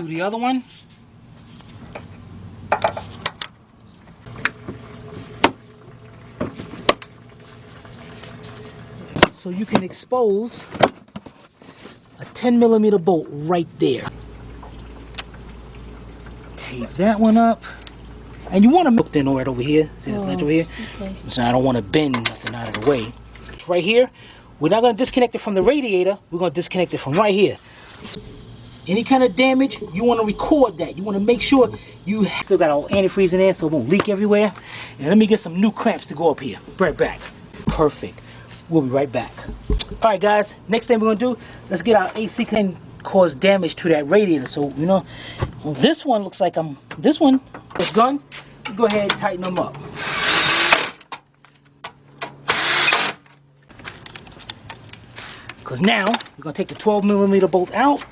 do the other one. So you can expose a 10mm bolt right there. Tape that one up. And you want to milk in right over here. See this ledge over here? Okay. So I don't want to bend nothing out of the way. Right here, we're not going to disconnect it from the radiator. We're going to disconnect it from right here. Any kind of damage, you want to record that. You want to make sure you still got all antifreeze in there so it won't leak everywhere. And let me get some new clamps to go up here. Right back. Perfect. We'll be right back. All right, guys. Next thing we're going to do, let's get our AC can cause damage to that radiator. So, you know, this one looks like this one is gone. Go ahead and tighten them up. Because now, we're going to take the 12mm bolt out.